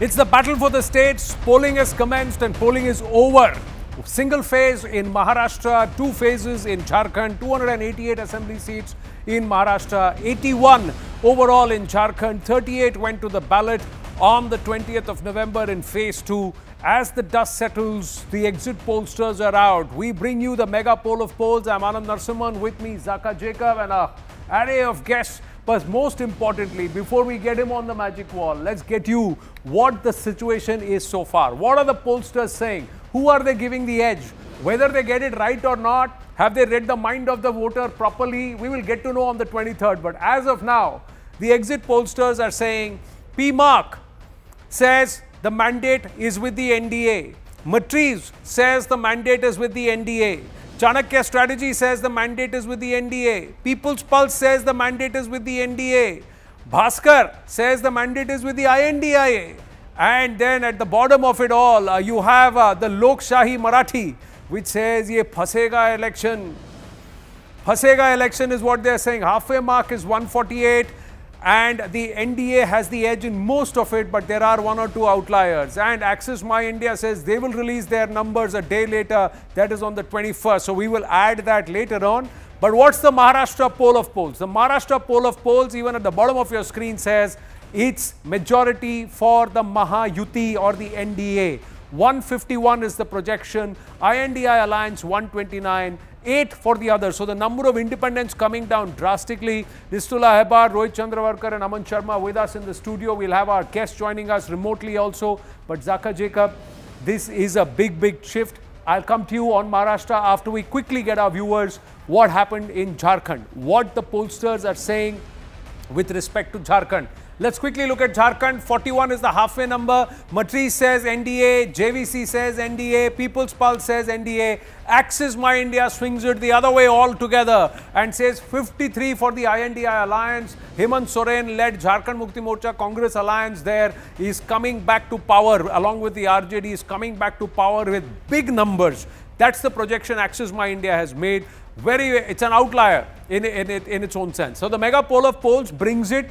It's the battle for the states. Polling has commenced and polling is over. Single phase in Maharashtra, two phases in Jharkhand, 288 assembly seats in Maharashtra, 81 overall in Jharkhand, 38 went to the ballot on the 20th of November in phase 2. As the dust settles, the exit pollsters are out. We bring you the mega poll of polls. I'm Anand Narasimhan, with me Zaka Jacob and an array of guests. But most importantly, before we get him on the magic wall, let's get you what the situation is so far. What are the pollsters saying? Who are they giving the edge? Whether they get it right or not, have they read the mind of the voter properly? We will get to know on the 23rd. But as of now, the exit pollsters are saying P. Mark says the mandate is with the NDA. Matriz says the mandate is with the NDA. Chanakya Strategy says the mandate is with the NDA. People's Pulse says the mandate is with the NDA. Bhaskar says the mandate is with the INDIA. And then at the bottom of it all, you have the Lok Shahi Marathi, which says ye phasega election. Phasega election is what they are saying. Halfway mark is 148. And the NDA has the edge in most of it, but there are one or two outliers. And Access My India says they will release their numbers a day later, that is on the 21st. So we will add that later on. But what's the Maharashtra poll of polls? The Maharashtra poll of polls, even at the bottom of your screen, says it's majority for the Mahayuti or the NDA. 151 is the projection, INDI Alliance 129, 8 for the others. So the number of independents coming down drastically. Nistula Hebar, Rohit Chandravarkar and Aman Sharma with us in the studio. We'll have our guests joining us remotely also. But Zaka Jacob, this is a big shift. I'll come to you on Maharashtra after we quickly get our viewers what happened in Jharkhand, what the pollsters are saying with respect to Jharkhand. Let's quickly look at Jharkhand. 41 is the halfway number. Matriz says NDA, JVC says NDA, People's Pulse says NDA. Access My India swings it the other way altogether and says 53 for the INDI Alliance. Hemant Soren-led Jharkhand Mukti Morcha Congress Alliance there is coming back to power along with the RJD, is coming back to power with big numbers. That's the projection Access My India has made. It's an outlier in its own sense. So the mega poll of polls brings it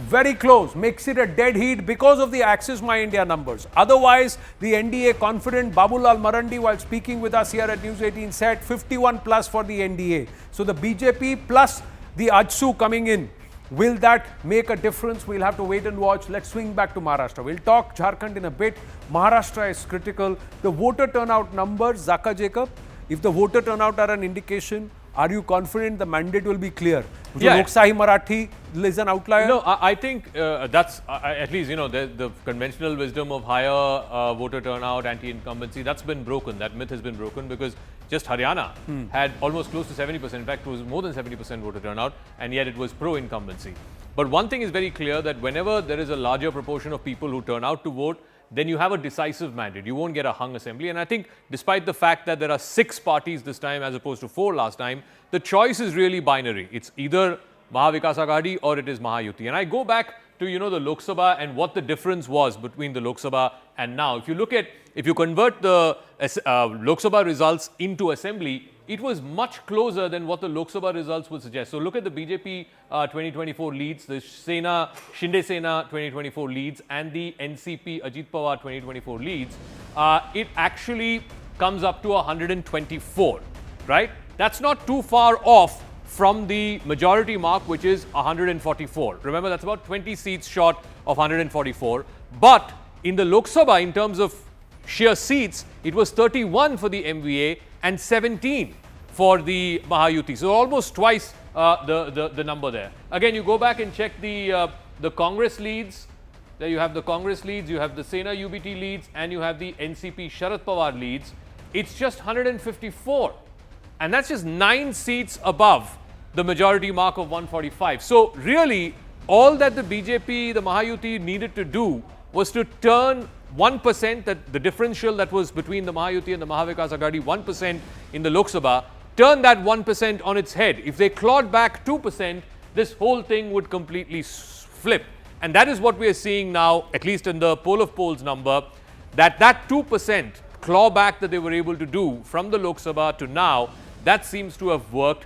very close, makes it a dead heat because of the Access My India numbers. Otherwise, the NDA confident Babulal Marandi, while speaking with us here at News 18, said 51 plus for the NDA. So the BJP plus the Ajsu coming in, will that make a difference? We'll have to wait and watch. Let's swing back to Maharashtra. We'll talk Jharkhand in a bit. Maharashtra is critical. The voter turnout numbers, Zaka Jacob, if the voter turnout are an indication, are you confident the mandate will be clear? Yeah. Lok Shahi Marathi is an outlier? No, I think that's at least, the conventional wisdom of higher voter turnout, anti-incumbency, that's been broken. That myth has been broken because just Haryana had almost close to 70%. In fact, it was more than 70% voter turnout, and yet it was pro-incumbency. But one thing is very clear, that whenever there is a larger proportion of people who turn out to vote, then you have a decisive mandate. You won't get a hung assembly. And I think despite the fact that there are 6 parties this time as opposed to 4 last time, the choice is really binary. It's either Mahavikas Aghadi or it is Mahayuti. And I go back to, the Lok Sabha and what the difference was between the Lok Sabha and now. If you convert the Lok Sabha results into assembly, it was much closer than what the Lok Sabha results would suggest. So look at the BJP 2024 leads, the Shinde Sena 2024 leads, and the NCP Ajit Pawar 2024 leads. It actually comes up to 124, right? That's not too far off from the majority mark, which is 144. Remember, that's about 20 seats short of 144. But in the Lok Sabha, in terms of sheer seats, it was 31 for the MVA and 17 for the Mahayuti. So almost twice the number there. Again, you go back and check the Congress leads. There you have the Congress leads, you have the Sena UBT leads, and you have the NCP Sharad Pawar leads. It's just 154. And that's just 9 seats above the majority mark of 145. So really, all that the BJP, the Mahayuti needed to do was to turn 1%, that the differential that was between the Mahayuti and the Mahavikas Aghadi, 1% in the Lok Sabha, turn that 1% on its head. If they clawed back 2%, this whole thing would completely flip. And that is what we are seeing now, at least in the poll of polls number, that 2% clawback that they were able to do from the Lok Sabha to now, that seems to have worked.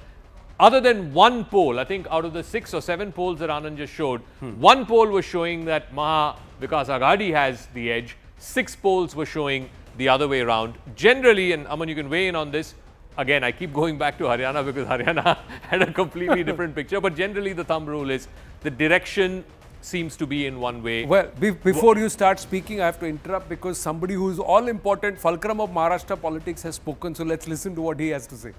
other than one poll, I think out of the 6 or 7 polls that Anand just showed, one poll was showing that Maha Vikas Aghadi has the edge. 6 polls were showing the other way around. Generally, and Aman, you can weigh in on this. Again, I keep going back to Haryana because Haryana had a completely different picture. But generally, the thumb rule is the direction seems to be in one way. Well, before you start speaking, I have to interrupt because somebody who is all important, fulcrum of Maharashtra politics, has spoken. So let's listen to what he has to say.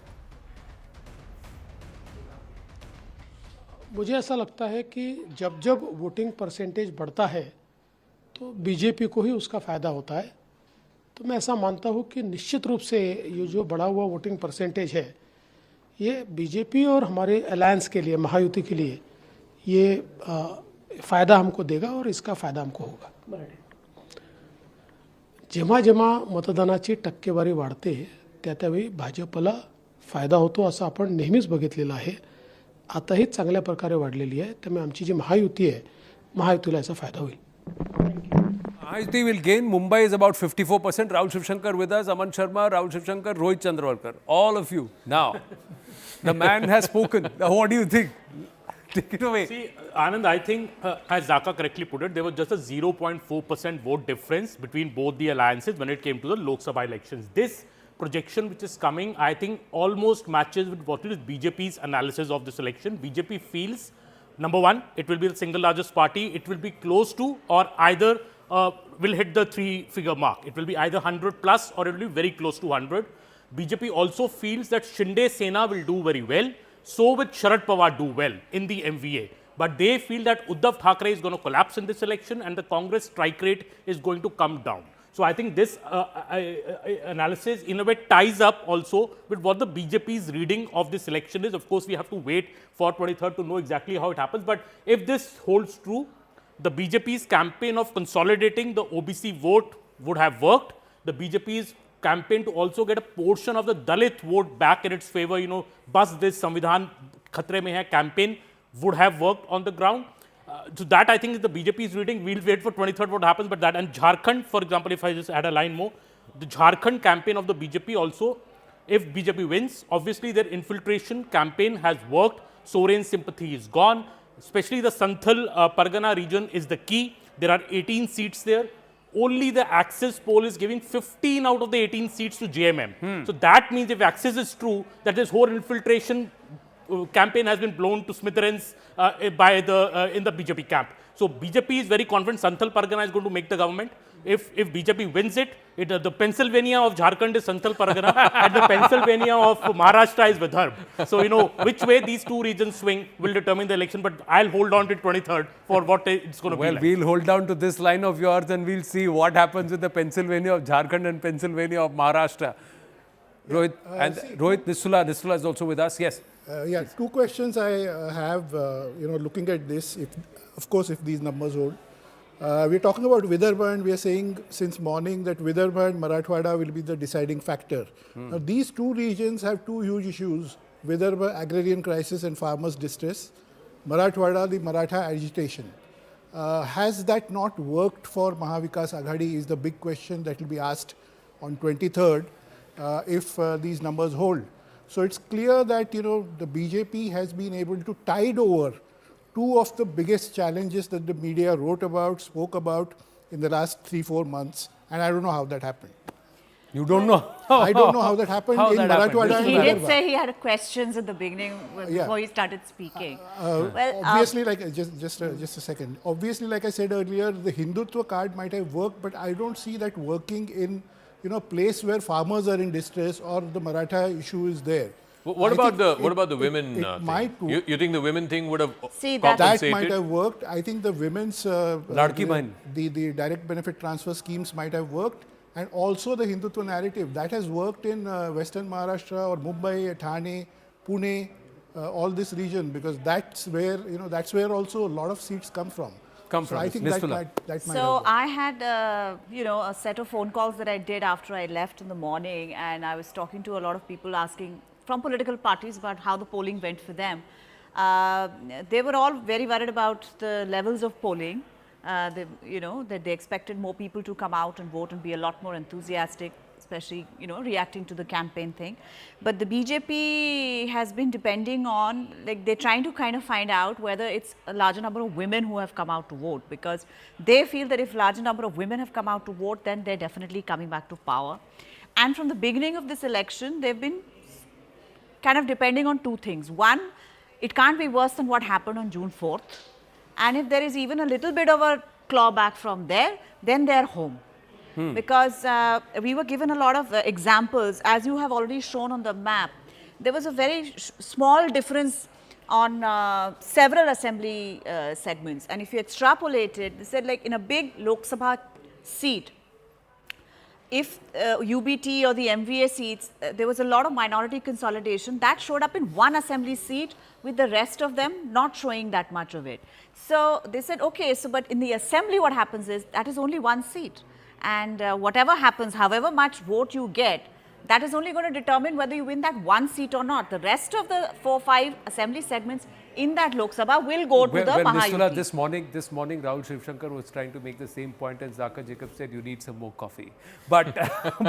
मुझे ऐसा लगता है कि जब जब voting percentage बढ़ता है तो बीजेपी को ही उसका फ़ायदा होता है। तो मैं ऐसा मानता हूँ कि निश्चित रूप से ये जो बढ़ा हुआ वोटिंग परसेंटेज है ये बीजेपी और हमारे अलायंस के लिए, महायुति के लिए ये फ़ायदा हमको देगा और इसका फ़ायदा हमको होगा। जेव्हा जेव्हा मतदानाची टक्केवारी वाढते त्यावेळी भाजपला फायदा होतो असं आपण नेहमीच बघितलेलं आहे। आताही चांगल्या प्रकारे वाढलेली आहे, त्यामुळे आमची जी महायुती आहे महायुतीला याचा फायदा होईल। Mahayuti will gain. Mumbai is about 54%. Rahul Shivshankar with us. Aman Sharma, Rahul Shivshankar, Rohit Chandrawalkar. All of you. Now, the man has spoken. What do you think? Take it away. See, Anand, I think, as Zaka correctly put it, there was just a 0.4% vote difference between both the alliances when it came to the Lok Sabha elections. This projection which is coming, I think, almost matches with what is BJP's analysis of this election. BJP feels, number one, it will be the single largest party. It will be close to or either will hit the 3-figure mark. It will be either 100 plus or it will be very close to 100. BJP also feels that Shinde Sena will do very well. So will Sharad Pawar do well in the MVA. But they feel that Uddhav Thackeray is going to collapse in this election and the Congress strike rate is going to come down. So I think this analysis in a way ties up also with what the BJP's reading of this election is. Of course, we have to wait for 23rd to know exactly how it happens. But if this holds true, the BJP's campaign of consolidating the OBC vote would have worked. The BJP's campaign to also get a portion of the Dalit vote back in its favor, bus this Samvidhan Khatre Mein Hai campaign would have worked on the ground. So that I think is the BJP's reading. We'll wait for 23rd what happens, but that and Jharkhand, for example, if I just add a line more, the Jharkhand campaign of the BJP also, if BJP wins, obviously their infiltration campaign has worked. Soren's sympathy is gone. Especially the Santhal Pargana region is the key. There are 18 seats there. Only the Axis poll is giving 15 out of the 18 seats to JMM. So that means if Axis is true, that this whole infiltration campaign has been blown to smithereens by in the BJP camp. So BJP is very confident Santhal Pargana is going to make the government. If BJP wins it, the Pennsylvania of Jharkhand is Santhal Pargana and the Pennsylvania of Maharashtra is Vidarbha. So, which way these two regions swing will determine the election, but I'll hold on to 23rd for what it's going to be like. Well, we'll hold down to this line of yours and we'll see what happens with the Pennsylvania of Jharkhand and Pennsylvania of Maharashtra. Rohit, Rohit Nisula is also with us. Yes. Yeah, two questions I have, looking at this, of course, if these numbers hold. We're talking about Vidarbha and we are saying since morning that Vidarbha and Marathwada will be the deciding factor. Now, these two regions have two huge issues. Vidarbha, agrarian crisis and farmers' distress. Marathwada, the Maratha agitation. Has that not worked for Mahavikas Aghadi is the big question that will be asked on 23rd if these numbers hold. So it's clear that, the BJP has been able to tide over two of the biggest challenges that the media wrote about, spoke about in the last 3-4 months. And I don't know how that happened. You don't know? I don't know how that happened in Marathwada and He did Vidarbha. say he had questions at the beginning before he started speaking. Obviously, just a second. Obviously, like I said earlier, the Hindutva card might have worked, but I don't see that working in a place where farmers are in distress or the Maratha issue is there. What about the women might thing? You think the women thing would have that compensated? might have worked. I think the women's the direct benefit transfer schemes might have worked, and also the Hindutva narrative that has worked in Western Maharashtra or Mumbai, Thane, Pune, all this region, because that's where also a lot of seats come from. I think that might So I had a set of phone calls that I did after I left in the morning, and I was talking to a lot of people asking from political parties about how the polling went for them. They were all very worried about the levels of polling. That they expected more people to come out and vote and be a lot more enthusiastic, especially, reacting to the campaign thing. But the BJP has been depending on, like, they're trying to kind of find out whether it's a larger number of women who have come out to vote, because they feel that if larger number of women have come out to vote, then they're definitely coming back to power. And from the beginning of this election, they've been kind of depending on two things. One, it can't be worse than what happened on June 4th. And if there is even a little bit of a clawback from there, then they're home. Because we were given a lot of examples, as you have already shown on the map. There was a very small difference on several assembly segments. And if you extrapolate it, they said, like, in a big Lok Sabha seat, if UBT or the MVA seats, there was a lot of minority consolidation that showed up in one assembly seat, with the rest of them not showing that much of it. So they said, okay, so but in the assembly what happens is that is only one seat, and whatever happens, however much vote you get, that is only going to determine whether you win that one seat or not. The rest of the 4-5 assembly segments in that Lok Sabha will go to the Mahayuti. This morning, Rahul Shivshankar was trying to make the same point, and Zaka Jacob said, you need some more coffee. But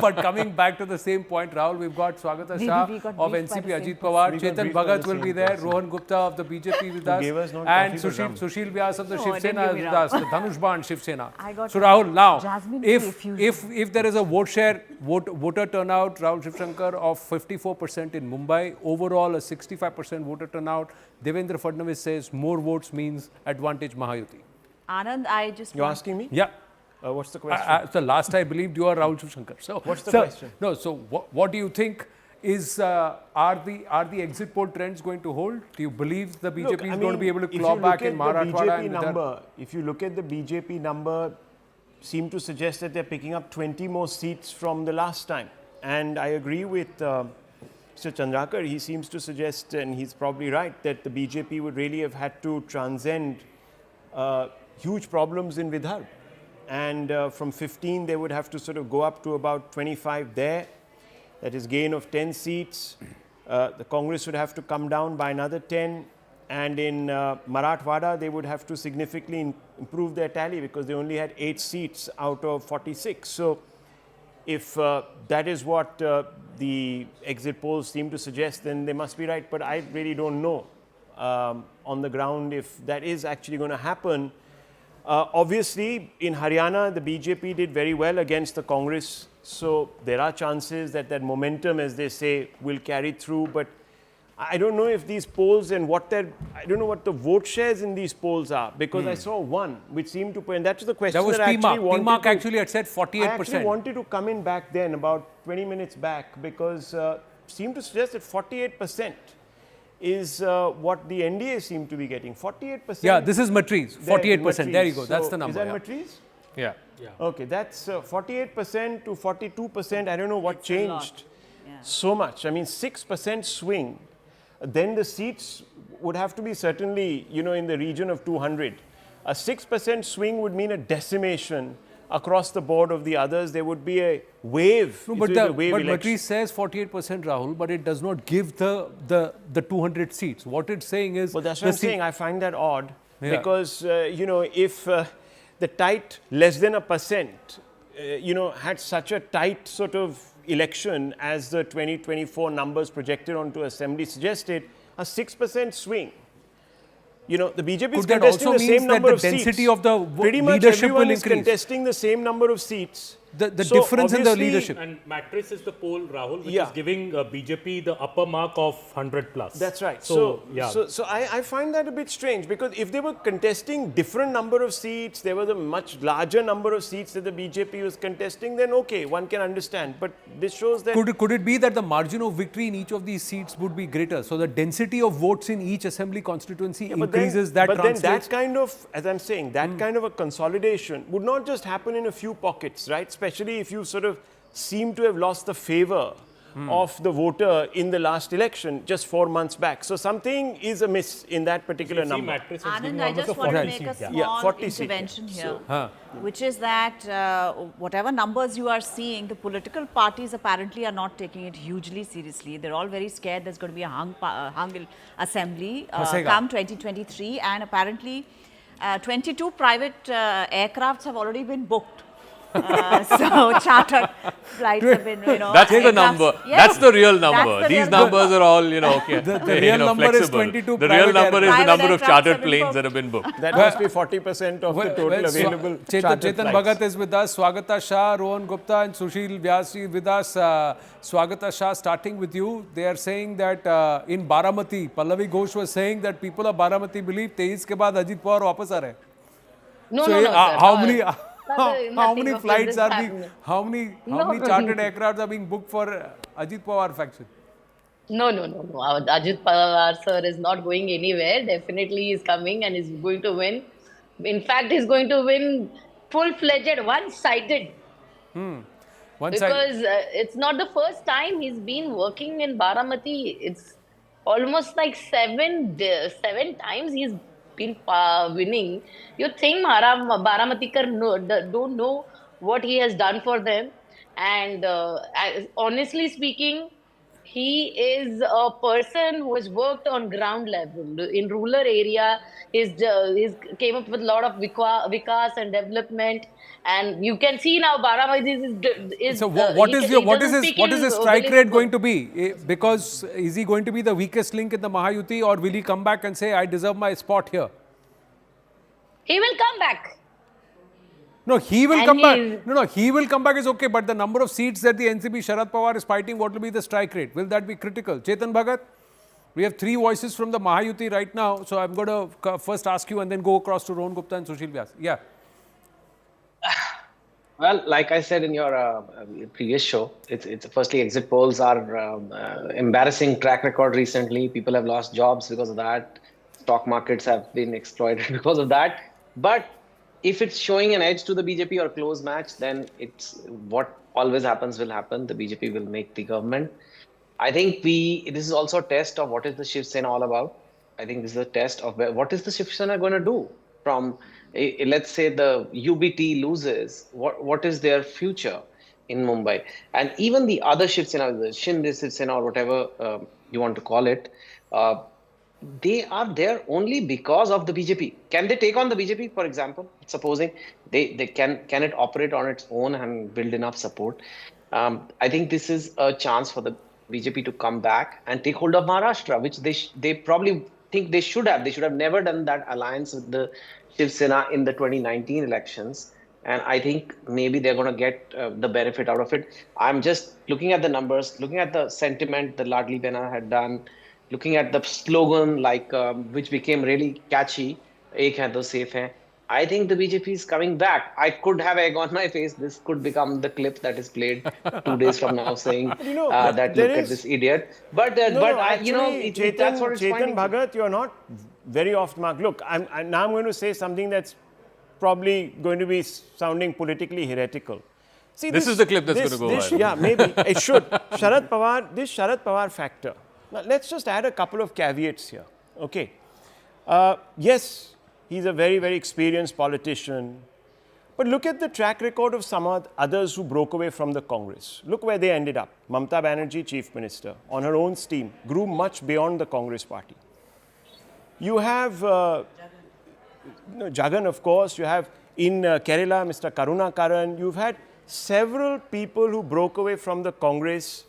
but coming back to the same point, Rahul, we've got Swagata Shah of NCP, Ajit Pawar, Chetan Bhagat will be there, Rohan Gupta of the BJP with us, and Sushil Vyas of the Shiv Sena with us, the Dhanush Ban Shiv Sena. So Rahul, now, if there is a voter turnout, Rahul Shivshankar, of 54% in Mumbai, overall a 65% voter turnout, Devendra Fadnavis says more votes means advantage Mahayuti. Anand, I just You're asking me? Yeah. What's the question? The last I believed you are Rahul Shivshankar. So what's the question? No, so what do you think is, are the exit poll trends going to hold? Do you believe the BJP is going to be able to claw back in Marathwada and Vidarbha? If you look at the BJP number, seem to suggest that they're picking up 20 more seats from the last time. And I agree with Mr. Chandrakar. He seems to suggest, and he's probably right, that the BJP would really have had to transcend huge problems in Vidarbha. And from 15, they would have to sort of go up to about 25 there. That is gain of 10 seats. The Congress would have to come down by another 10. And in Marathwada, they would have to significantly improve their tally, because they only had 8 seats out of 46. So if that is what the exit polls seem to suggest, then they must be right. But I really don't know on the ground if that is actually going to happen. Obviously, in Haryana, the BJP did very well against the Congress. So there are chances that that momentum, as they say, will carry through. But I don't know if these polls and I don't know what the vote shares in these polls are, because I saw one which seemed to, and that's the question that was I actually wanted. PMARC actually had said 48%. I actually wanted to come in back then, about 20 minutes back, because seemed to suggest that 48% is what the NDA seemed to be getting. 48%. Yeah, this is Matriz. 48%. There you go. That's the number. Is that Matriz? Yeah. Okay, that's 48% to 42%. I don't know what changed so much. I mean, 6% swing. Then the seats would have to be certainly, in the region of 200. A 6% swing would mean a decimation across the board of the others. There would be a wave. No, but Matriz says 48%, Rahul, but it does not give the 200 seats. What it's saying is... Well, that's what I'm saying. I find that odd, because, if the tight less than a percent, had such a tight sort of election as the 2024 numbers projected onto assembly suggested, a 6% swing. The BJP is contesting the same number of seats. Density of the pretty much leadership everyone will is increase. Contesting the same number of seats. The difference in the leadership. And Matrix is the poll, Rahul, which is giving BJP the upper mark of 100 plus. That's right. So I find that a bit strange, because if they were contesting different number of seats, there was a much larger number of seats that the BJP was contesting, then okay, one can understand. But this shows that... Could it be that the margin of victory in each of these seats would be greater? So the density of votes in each assembly constituency increases, but then that kind of, as I'm saying, that kind of a consolidation would not just happen in a few pockets, right? Especially if you sort of seem to have lost the favor of the voter in the last election just 4 months back. So something is amiss in that particular number. Anand, I just want to make a small intervention here, which is that whatever numbers you are seeing, the political parties apparently are not taking it hugely seriously. They're all very scared there's going to be a hung assembly come 2023, and apparently 22 private aircrafts have already been booked So chartered flights have been, That's the aircrafts- number. Yes, That's the real number. the These real numbers are all, okay. The real number is flexible. 22 The real private number is the aircraft. number of Private chartered aircrafts have been planes booked. that have been booked. That must be 40% of the total available chartered Chetan flights. Bhagat is with us, Swagata Shah, Rohan Gupta and Sushil Vyasi with us. Swagata Shah, starting with you. They are saying that in Baramati, Pallavi Ghosh was saying that people of Baramati believe 23 के बाद अजीत पवार वापस आ रहे हैं. No, So no, no, sir. how No, many nothing how of many this flights are being happening. how many chartered aircrafts are being booked for Ajit Pawar faction? No, no, no, no. Our Ajit Pawar sir is not going anywhere. Definitely he's coming and he's going to win. In fact, he's going to win full-fledged, one-sided. One side. Because it's not the first time he's been working in Baramati. It's almost like seven times he's been winning. You think Baramatikar don't know what he has done for them. And honestly speaking, he is a person who has worked on ground level. In rural area, he's came up with a lot of vikas and development. And you can see now Baramati is So what is his strike village rate going to be? Because is he going to be the weakest link in the Mahayuti, or will he come back and say I deserve my spot here? He will come back. No, he will And come back. he's- No, he will come back is okay, but the number of seats that the NCP Sharad Pawar is fighting, what will be the strike rate? Will that be critical? Chetan Bhagat, we have 3 voices from the Mahayuti right now, so I'm going to first ask you and then go across to Rohan Gupta and Sushil Vyas. Yeah. Well, like I said in your previous show, it's firstly exit polls are embarrassing track record recently. People have lost jobs because of that. Stock markets have been exploited because of that. But if it's showing an edge to the BJP or a close match, then it's what always happens will happen. The BJP will make the government. I think this is also a test of what is the Shiv Sena all about. I think this is a test of what is the Shiv Sena going to do from, let's say the UBT loses, what is their future in Mumbai? And even the other Shiv Sena, the Shinde Shiv Sena or whatever you want to call it, they are there only because of the BJP. Can they take on the BJP, for example? Supposing they can it operate on its own and build enough support? I think this is a chance for the BJP to come back and take hold of Maharashtra, which they probably think they should have. They should have never done that alliance with the Shiv Sena in the 2019 elections. And I think maybe they're going to get the benefit out of it. I'm just looking at the numbers, looking at the sentiment that Ladli Behna had done, looking at the slogan which became really catchy, Ek hai to safe hai. I think the BJP is coming back. I could have egg on my face. This could become the clip that is played 2 days from now saying that look at this idiot. But that's what it's Chetan finding. Bhagat, you're not very off the mark. Look, now I'm going to say something that's probably going to be sounding politically heretical. See, This is the clip that's going to go viral. Yeah, maybe it should. Sharad Pawar factor. Now, let's just add a couple of caveats here. Okay. Yes, he's a very, very experienced politician. But look at the track record of some others who broke away from the Congress. Look where they ended up. Mamata Banerjee, Chief Minister, on her own steam, grew much beyond the Congress party. You have Jagan, of course. You have in Kerala, Mr. Karunakaran. You've had several people who broke away from the Congress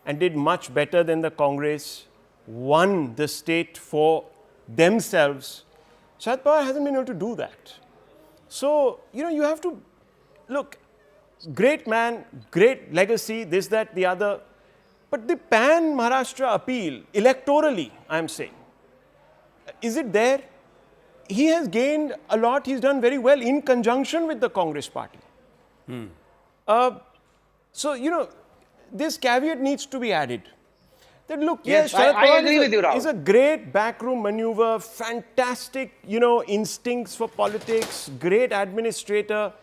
and did much better than the Congress, won the state for themselves. Sharad Pawar hasn't been able to do that. So, you have to, look, great man, great legacy, this, that, the other. But the pan-Maharashtra appeal, electorally, I'm saying, is it there? He has gained a lot. He's done very well in conjunction with the Congress party. So, this caveat needs to be added. That look, yes, Sharad I Pawar agree with you, Rahul. is a great backroom maneuver, fantastic, instincts for politics, great administrator.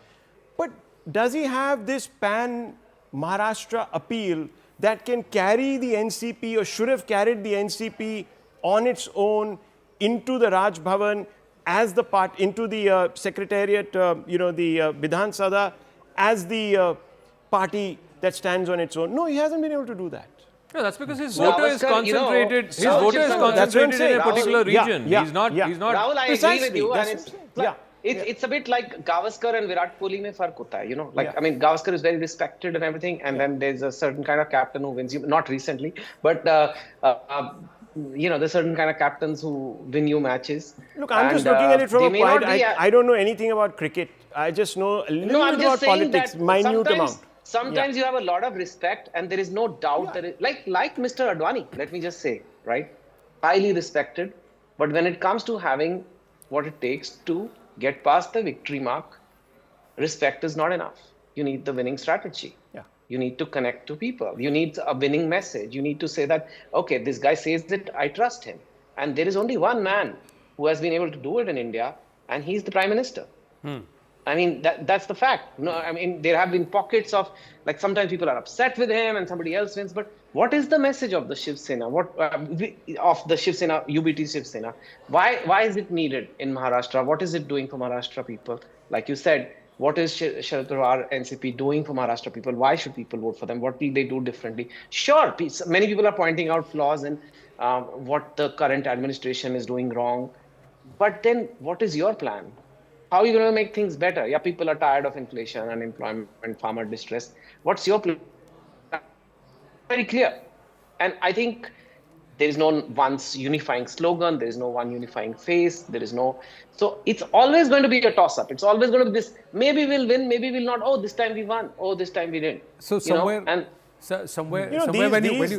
But does he have this pan-Maharashtra appeal that can carry the NCP or should have carried the NCP on its own into the Raj Bhavan as the part, into the secretariat, the Vidhan Sabha as the party that stands on its own? No, he hasn't been able to do that. No, that's because his Well, voter is Gavaskar, concentrated. That's what I'm in a saying. particular region. Yeah. He's not. Rahul, I agree with you. Yeah. it's a bit like Gavaskar and Virat Kohli mein fark hota hai, like, I mean, Gavaskar is very respected and everything, and then there's a certain kind of captain who wins you, not recently, but there's certain kind of captains who win you matches. Look, I'm just And, looking at it from they a may point. not be I don't know anything about cricket. I just know a little No, I'm bit just about saying politics, that minute amount. sometimes you have a lot of respect, and there is no doubt that like Mr. Advani, let me just say, right? Highly respected, but when it comes to having what it takes to get past the victory mark, respect is not enough. You need the winning strategy. Yeah. You need to connect to people. You need a winning message. You need to say that, okay, this guy says it, I trust him. And there is only one man who has been able to do it in India, and he's the Prime Minister. I mean, that's the fact. No, I mean, there have been pockets of, like, sometimes people are upset with him and somebody else wins, but what is the message of the Shiv Sena? Of the Shiv Sena, UBT Shiv Sena? Why is it needed in Maharashtra? What is it doing for Maharashtra people? Like you said, what is Sharad Pawar NCP doing for Maharashtra people? Why should people vote for them? What will they do differently? Sure, many people are pointing out flaws in what the current administration is doing wrong. But then what is your plan? How are you going to make things better? Yeah, people are tired of inflation, unemployment, farmer distress. What's your plan? Very clear. And I think there is no one unifying slogan. There is no one unifying face. There is no. So it's always going to be a toss-up. It's always going to be this. Maybe we'll win. Maybe we'll not. Oh, this time we won. Oh, this time we didn't. So somewhere,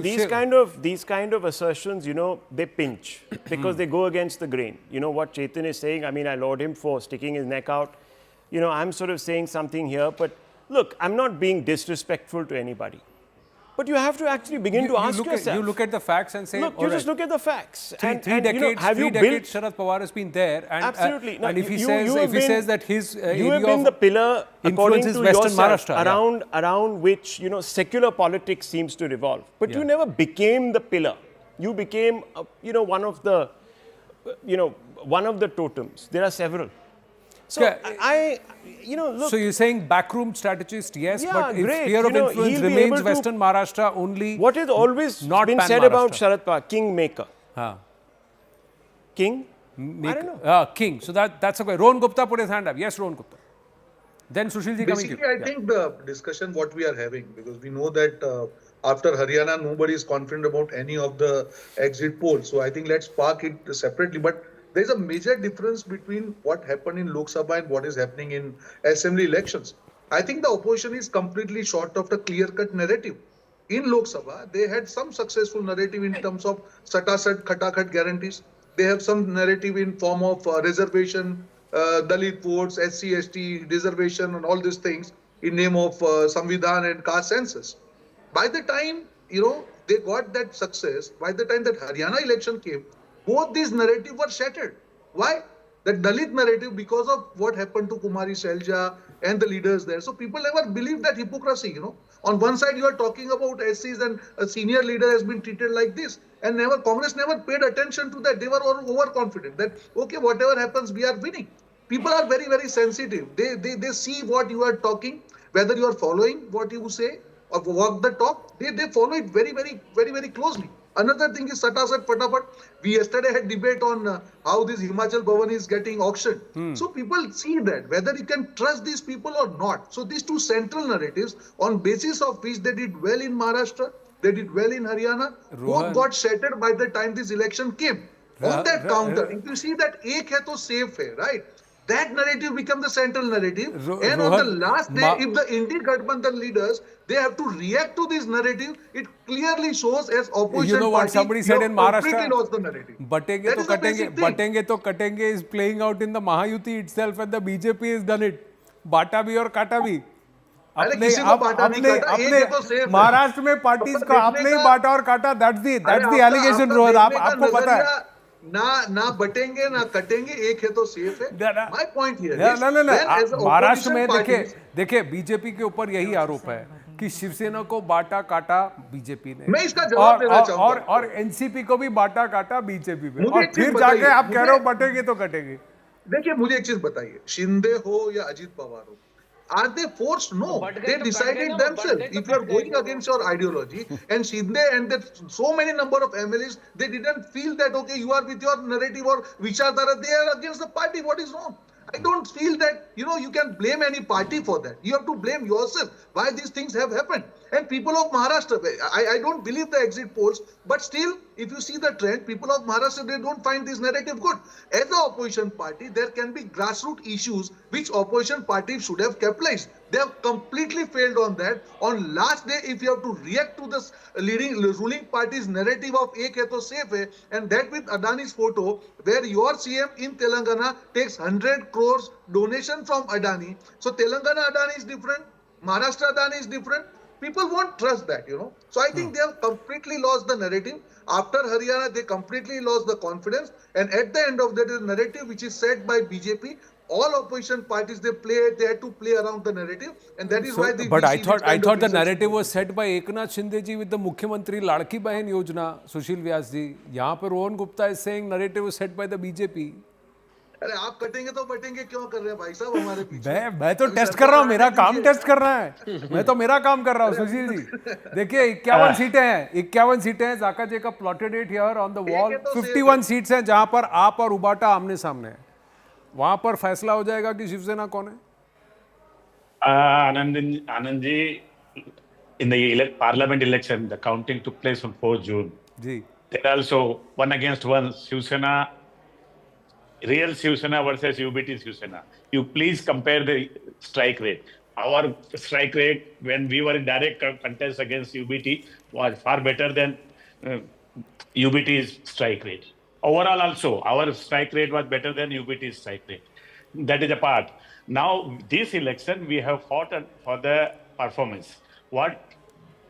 these kind of assertions, they pinch because they go against the grain. You know what Chetan is saying? I mean, I laud him for sticking his neck out. I'm sort of saying something here, but look, I'm not being disrespectful to anybody. But you have to actually begin to ask yourself. You look at the facts and say, look, you just look at the facts. Three decades, Sharad Pawar has been there. And, absolutely. And if he says that his you have been the pillar, according to Western yourself, Maharashtra, around which secular politics seems to revolve. But you never became the pillar. You became one of the totems. There are several. So look. So you're saying backroom strategist, yes, but if great. sphere of influence remains Western Maharashtra only. What has always been said about Sharad Pawar? Kingmaker. King? I don't know. King. So that's okay. Rohan Gupta put his hand up. Yes, Rohan Gupta. Then Sushil ji coming to you. Basically, I think the discussion what we are having, because we know that after Haryana, nobody is confident about any of the exit polls. So I think let's park it separately. But there's a major difference between what happened in Lok Sabha and what is happening in assembly elections. I think the opposition is completely short of the clear-cut narrative. In Lok Sabha, they had some successful narrative in terms of satasat, khatakhat guarantees. They have some narrative in form of reservation, Dalit votes, SC, ST, reservation and all these things in name of Samvidhan and caste census. By the time, they got that success, by the time that Haryana election came, both these narratives were shattered. Why? The Dalit narrative, because of what happened to Kumari Selja and the leaders there. So people never believe that hypocrisy, On one side, you are talking about SCs and a senior leader has been treated like this. And Congress never paid attention to that. They were overconfident that, okay, whatever happens, we are winning. People are very, very sensitive. They see what you are talking, whether you are following what you say or walk the talk. They follow it very, very, very, very closely. Another thing is satasat patapat. We yesterday had debate on how this Himachal Bhavan is getting auctioned. So people see that, whether you can trust these people or not. So these two central narratives, on basis of which they did well in Maharashtra, they did well in Haryana, both got shattered by the time this election came. On that counter, if you see that ek hai to safe hai, right? That narrative become the central narrative. On the last day, if the Indi Gadbandhan leaders, they have to react to this narrative, it clearly shows as opposition what party, somebody said in Maharashtra? Lost the narrative. Batenge to katenge is playing out in the Mahayuti itself, and the BJP has done it. Bata bhi aur kata bhi. Maharashtra में parties को आपने ही बांटा और काटा. That's the allegation, Rohan. आपको पता है. ना बटेंगे ना कटेंगे, एक है तो सेफ है. My point here is, Maharashtra में देखिए बीजेपी के ऊपर यही आरोप है कि शिवसेना को बांटा काटा बीजेपी ने. मैं इसका जवाब देना चाहूंगा. और एनसीपी को भी बांटा काटा बीजेपी में. और फिर जाके आप कह रहे हो बटेंगे तो कटेंगे. देखिए, मुझे एक चीज बताइए, शिंदे हो या अजित पवार हो, are they forced? No, they decided themselves. If you are going against your ideology, and Shinde and that so many number of MLAs, they didn't feel that, okay, you are with your narrative or Vichardhara, they are against the party. What is wrong? I don't feel that, you can blame any party for that. You have to blame yourself why these things have happened. And people of Maharashtra, I don't believe the exit polls, but still, if you see the trend, people of Maharashtra, they don't find this narrative good. As an opposition party, there can be grassroots issues which opposition parties should have capitalized. They have completely failed on that. On last day, if you have to react to this ruling party's narrative of ek hai to safe hai, and that with Adani's photo, where your CM in Telangana takes 100 crores donation from Adani. So Telangana Adani is different, Maharashtra Adani is different. People won't trust that, So I think they have completely lost the narrative. After Haryana, they completely lost the confidence. And at the end of that, the narrative which is set by BJP, all opposition parties, they had to play around the narrative. And that is why But I thought the narrative was set by Eknath Shinde ji with the Mukhyamantri Ladki Bahin Yojana, Sushil Vyas ji. Yahan par Rohan Gupta is saying narrative was set by the BJP. अरे आप कटेंगे तो बटेंगे क्यों कर रहे हैं भाई साहब हमारे पीछे मैं तो टेस्ट कर रहा हूँ मेरा काम टेस्ट कर रहा है मैं तो मेरा काम कर रहा हूँ सुशील जी देखिए 51 सीटें हैं जाका जी का plotted it here on the wall 51 seats हैं जहां पर आप और उबाटा आमने सामने हैं वहां पर फैसला हो जाएगा कि शिवसेना कौन है Anand ji in the parliament election the counting took place on 4 June ji there also one against one Shivsena real Shivsena versus UBT Shivsena. You please compare the strike rate. Our strike rate when we were in direct contest against UBT was far better than UBT's strike rate. Overall also, our strike rate was better than UBT's strike rate. That is a part. Now, this election, we have fought for the performance. What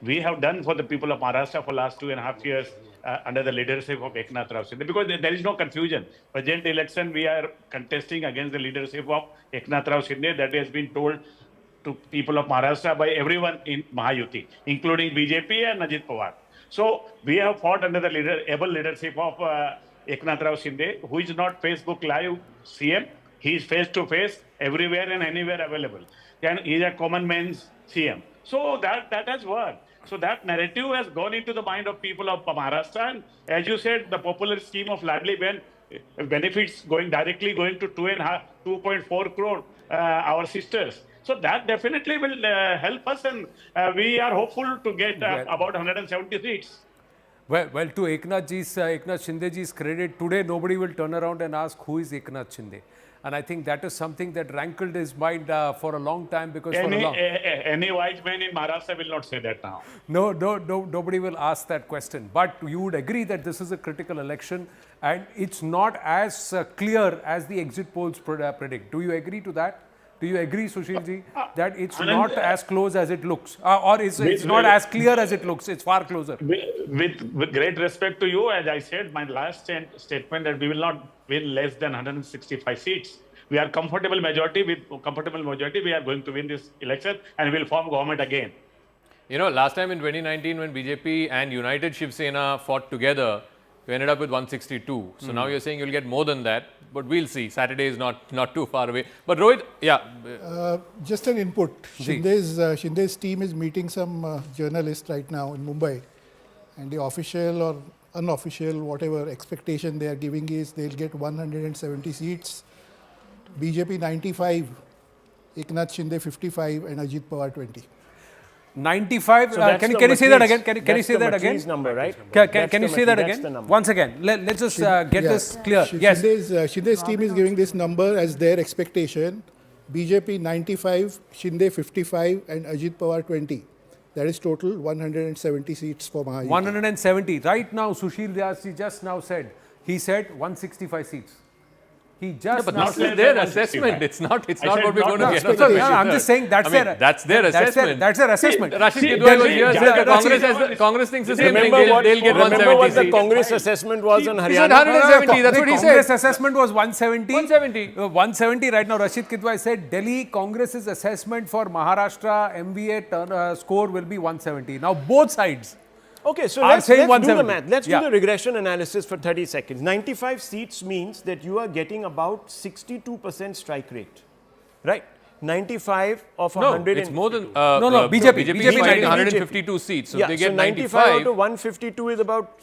we have done for the people of Maharashtra for last 2.5 years under the leadership of Eknath Rao Shinde, because there is no confusion. Present election, we are contesting against the leadership of Eknath Rao Shinde. That has been told to people of Maharashtra by everyone in Mahayuti, including BJP and Sharad Pawar. So we have fought under the able leadership of Eknath Rao Shinde, who is not Facebook Live CM. He is face-to-face, everywhere and anywhere available. And he is a common man's CM. So that has worked. So that narrative has gone into the mind of people of Maharashtra. And as you said, the popular scheme of Ladli benefits directly going to 2.4 crore our sisters. So that definitely will help us, and we are hopeful to get about 170 seats. Well, to Eknath Shinde ji's credit, today nobody will turn around and ask who is Eknath Shinde. And I think that is something that rankled his mind for a long time, because any wise man in Maharashtra will not say that now. No, nobody will ask that question. But you would agree that this is a critical election and it's not as clear as the exit polls predict. Do you agree to that? Do you agree, Sushil ji, that it's not as close as it looks, or it's not as clear as it looks? It's far closer. With great respect to you, as I said, my last statement that we will not win less than 165 seats. We are comfortable majority. With comfortable majority, we are going to win this election and we will form government again. You know, last time in 2019 when BJP and United Shiv Sena fought together, we ended up with 162. So now you're saying you'll get more than that, but we'll see. Saturday is not too far away. But Rohit, yeah. Just an input. Shinde's team is meeting some journalists right now in Mumbai, and the official or unofficial, whatever expectation they are giving is they'll get 170 seats, BJP 95, Eknath Shinde 55 and Sharad Pawar 20. 95. Can you say that again? Can you say that again? Number, right? Can you say that again? Once again, let's just get this clear. Yes. Shinde's team is giving this number as their expectation. BJP 95, Shinde 55 and Sharad Pawar 20. That is total 170 seats for Mahayuti. 170. Right now, Sushil Vyas just now said, he said 165 seats. He just but not their assessment. It's not what we're going to get. I'm just saying that's their assessment. That's their assessment. Rashid Kidwai was here. Congress thinks the same thing. They'll get 170 Remember what the Congress assessment was on Haryana? He said 170. That's what he said. Congress assessment was 170. 170. 170 right now. Rashid Kidwai said Delhi Congress's assessment for Maharashtra MVA score will be 170. Now both sides. Okay, so let's do the math. Let's do the regression analysis for 30 seconds. 95 seats means that you are getting about 62% strike rate, right? 95 of No, 100. it's more than. No, BJP. BJP is BJP fighting 95. 152 seats. So yeah, they so get 95 out 95. of 152 is about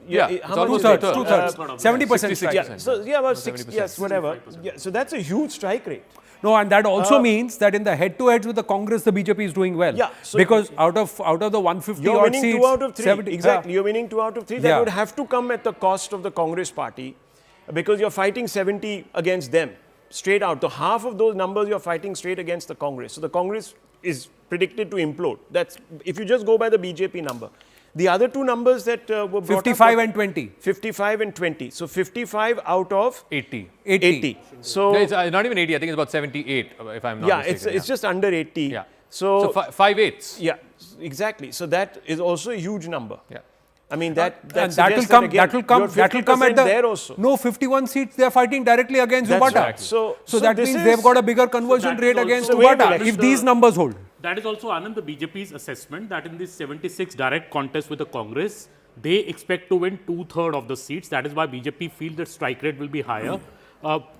Yeah, it's how much almost is it? Two-thirds. 70% 66%. strike. Yeah, so yeah, about 60, 70%. yes, whatever. Yeah, so that's a huge strike rate. No, and that also means that in the head-to-heads with the Congress, the BJP is doing well. Yeah, so because out of the 150 You're odd winning seats, 2 out of 3. 70 Exactly, you're winning 2 out of 3. That Yeah. would have to come at the cost of the Congress party because you're fighting 70 against them. Straight out. So half of those numbers you're fighting straight against the Congress. So the Congress is predicted to implode. That's if you just go by the BJP number. The other two numbers that were brought 55 up, and 20. 55 and 20. So 55 out of 80. 80. So No, it's not even 80. I think it's about 78, if I'm not yeah, mistaken. it's just under 80. Yeah. So, So 5/8. yeah, exactly. So that is also a huge number. Yeah. I mean that And that will suggests come. again, That will come. you're That will come at 50% the there also. no 51 seats. They are fighting directly against That's Ubata. right. So that this means is- they've got a bigger conversion that rate is against also- Wait a Ubata minute. if these numbers hold. That is also, Anand, the BJP's assessment that in this 76 direct contest with the Congress, they expect to win 2/3 of the seats. That is why BJP feel that strike rate will be higher.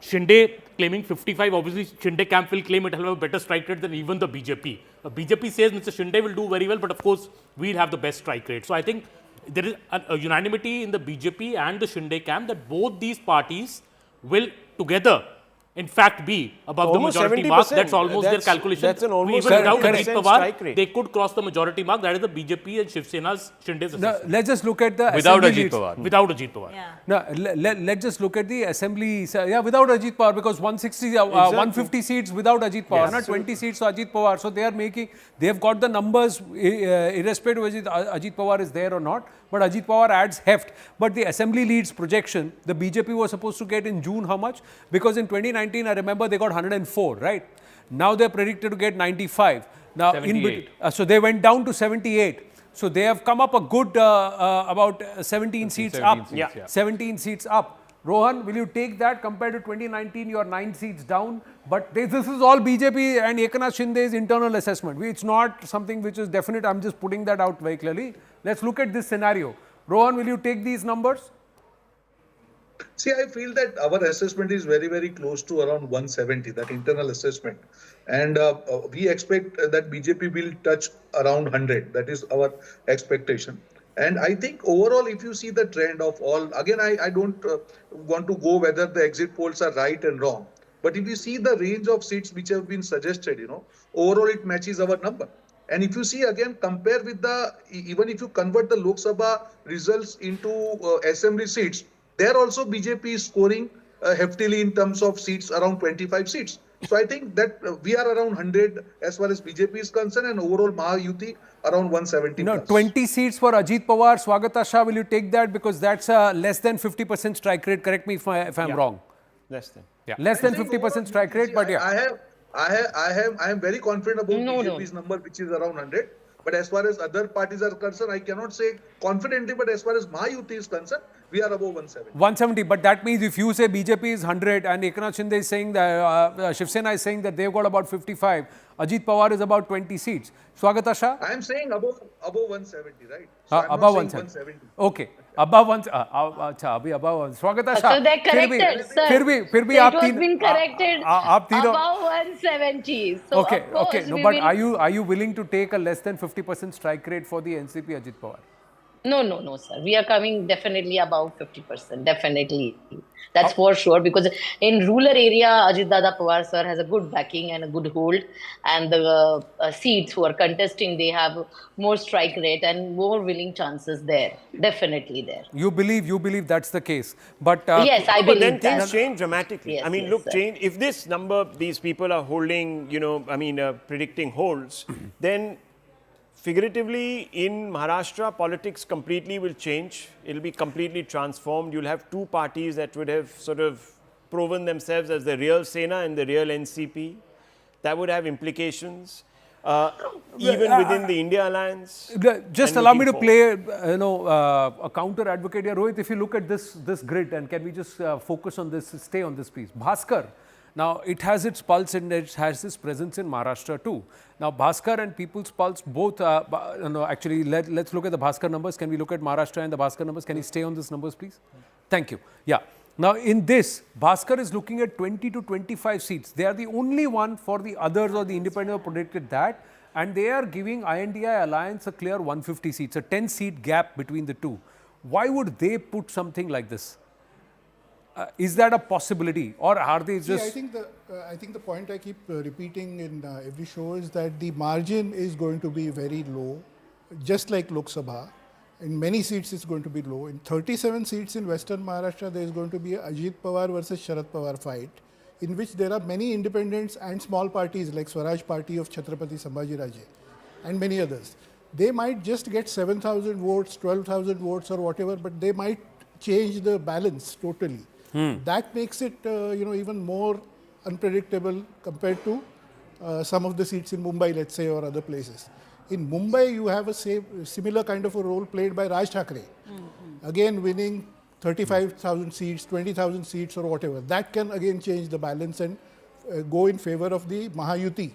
Shinde claiming 55, obviously Shinde camp will claim it will have a better strike rate than even the BJP. BJP says Mr. Shinde will do very well, but of course we'll have the best strike rate. So I think there is a unanimity in the BJP and the Shinde camp that both these parties will together in fact be above Almost the majority mark. 70%. That's almost their That's- calculation. that's an almost Even without 70% Ajit Pawar, strike rate. they could cross the majority mark. That is the BJP and Shiv Sena's Shinde's assessment. Let's just look at the Without assembly Ajit leads. Pawar. Without Ajit Pawar. Yeah. No, let's just look at the assembly. Yeah, without Ajit Pawar, because 160, 150 seats without Ajit Pawar, not 20 seats to Ajit Pawar. So they are making, they have got the numbers irrespective of Ajit Pawar is there or not. But Ajit Pawar adds heft. But the assembly leads projection, the BJP was supposed to get in June how much? Because in 2019, I remember they got 104, right? Now they're predicted to get 95. Now 78. so they went down to 78. So they have come up a good about 17 seats up. seats, yeah. 17 seats up. Rohan, will you take that compared to 2019? You're 9 seats down. But this is all BJP and Eknath Shinde's internal assessment. It's not something which is definite. I'm just putting that out very clearly. Let's look at this scenario. Rohan, will you take these numbers? See, I feel that our assessment is very, very close to around 170, that internal assessment. And we expect that BJP will touch around 100. That is our expectation. And I think overall, if you see the trend of all, again, I don't want to go whether the exit polls are right and wrong. But if you see the range of seats which have been suggested, overall it matches our number. And if you see again, compare with even if you convert the Lok Sabha results into assembly seats, there also BJP is scoring heftily in terms of seats, around 25 seats. So I think that we are around 100 as far as BJP is concerned, and overall Mahayuti around 170 plus. 20 seats for Ajit Pawar. Swagata Shah, will you take that? Because that's a less than 50% strike rate. Correct me if I'm wrong. less than. Yeah. Less than I think 50% overall, strike rate, but yeah. I am very confident about No, no. BJP's number, which is around 100. But as far as other parties are concerned, I cannot say confidently, but as far as Mahayuti is concerned, we are above 170. 170, but that means if you say BJP is 100 and Eknath Shinde is saying that Shiv Sena is saying that they've got about 55, Ajit Pawar is about 20 seats. Swagata Shah? I am saying above 170, right? So I'm above not saying 170. Okay. Above 170. अच्छा अभी above Swagata Shah. So they're corrected, sir. फिर भी So आप it has तीन been corrected आप तीनों above 170. So okay of course okay no we but will- are you willing to take a less than 50% strike rate for the NCP Ajit Pawar? No, sir. We are coming definitely above 50%. Definitely. That's for sure. Because in rural area, Ajit Dada Pawar, sir, has a good backing and a good hold. And the seats who are contesting, they have more strike rate and more winning chances there. Definitely there. You believe that's the case. But Yes, I But then believe things that. change dramatically. Yes, I mean, yes, look, sir. change. If this number, these people are holding, predicting holds, then figuratively in Maharashtra, politics completely will change. It'll be completely transformed. You'll have two parties that would have sort of proven themselves as the real Sena and the real NCP. That would have implications. Even within the India alliance. just and allow me to looking play, a counter advocate here. Rohit, if you look at this grid, and can we just focus on this, stay on this piece. Bhaskar, now it has its pulse and it has its presence in Maharashtra too. Now Bhaskar and People's Pulse both, actually let's look at the Bhaskar numbers. Can we look at Maharashtra and the Bhaskar numbers? Can you stay on these numbers please? Thank you. Yeah. Now, in this, Bhaskar is looking at 20 to 25 seats. They are the only one for the others or the independent who predicted that. And they are giving INDI Alliance a clear 150 seats, a 10-seat gap between the two. Why would they put something like this? Is that a possibility, or are they just? See, I think the point I keep repeating in every show is that the margin is going to be very low, just like Lok Sabha. In many seats, it's going to be low. In 37 seats in Western Maharashtra, there is going to be a Ajit Pawar versus Sharad Pawar fight, in which there are many independents and small parties like Swaraj Party of Chhatrapati Sambhajiraje and many others. They might just get 7,000 votes, 12,000 votes, or whatever, but they might change the balance totally. That makes it, even more unpredictable compared to some of the seats in Mumbai, let's say, or other places. In Mumbai, you have a similar kind of a role played by Raj Thackeray. Again, winning 35,000 seats, 20,000 seats, or whatever. That can again change the balance and go in favor of the Mahayuti.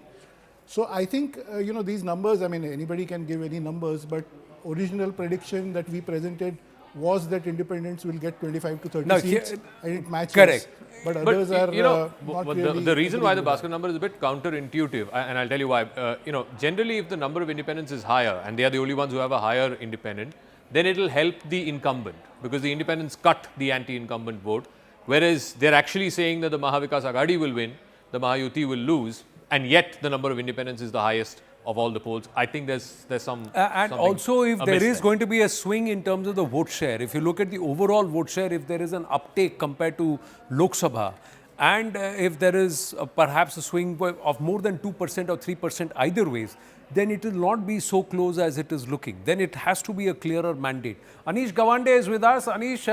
So I think, these numbers, I mean, anybody can give any numbers, but original prediction that we presented was that independents will get 25 to 30 seats, and it matches. Correct. But others are not really. The reason why the Bhaskar number is a bit counterintuitive, and I'll tell you why. Generally, if the number of independents is higher, and they are the only ones who have a higher independent, then it will help the incumbent, because the independents cut the anti-incumbent vote, whereas they're actually saying that the Mahavikas Aghadi will win, the Mahayuti will lose, and yet the number of independents is the highest of all the polls. I think there's some and also, if there is going to be a swing in terms of the vote share, if you look at the overall vote share, if there is an uptake compared to Lok Sabha, and if there is perhaps a swing of more than 2% or 3% either ways, then it will not be so close as it is looking. Then it has to be a clearer mandate. Anish Gawande is with us. Anish,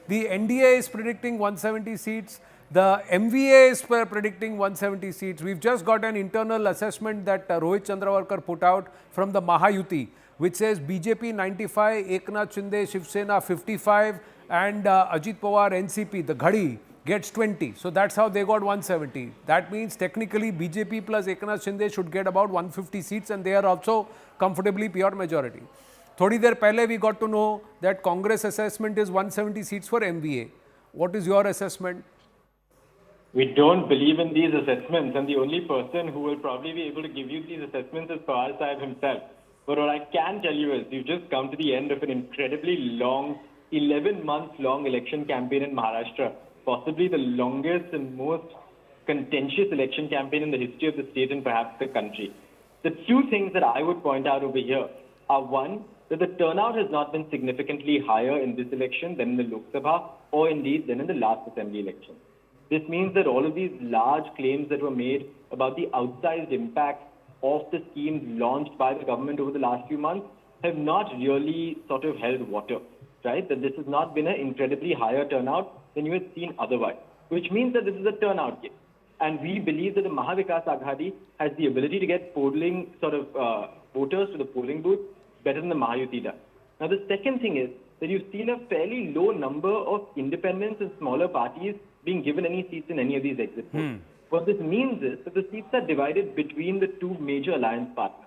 the NDA is predicting 170 seats. The MVA is predicting 170 seats. We've just got an internal assessment that Rohit Chandravarkar put out from the Mahayuti, which says BJP 95, Eknath Shinde, Shiv Sena 55, and Ajit Pawar, NCP, the Ghadi, gets 20. So that's how they got 170. That means technically BJP plus Eknath Shinde should get about 150 seats, and they are also comfortably pure majority. Thodi der pehle we got to know that Congress assessment is 170 seats for MVA. What is your assessment? We don't believe in these assessments, and the only person who will probably be able to give you these assessments is Pawar Sahib himself. But what I can tell you is you've just come to the end of an incredibly long, 11-month-long election campaign in Maharashtra, possibly the longest and most contentious election campaign in the history of the state and perhaps the country. The two things that I would point out over here are, one, that the turnout has not been significantly higher in this election than in the Lok Sabha, or indeed than in the last assembly election. This means that all of these large claims that were made about the outsized impact of the schemes launched by the government over the last few months have not really sort of held water, right? That this has not been an incredibly higher turnout than you had seen otherwise, which means that this is a turnout game. And we believe that the Mahavikas Aghadi has the ability to get polling voters to the polling booth better than the Mahayuti does. Now, the second thing is that you've seen a fairly low number of independents and smaller parties being given any seats in any of these exit polls. What this means is that the seats are divided between the two major alliance partners.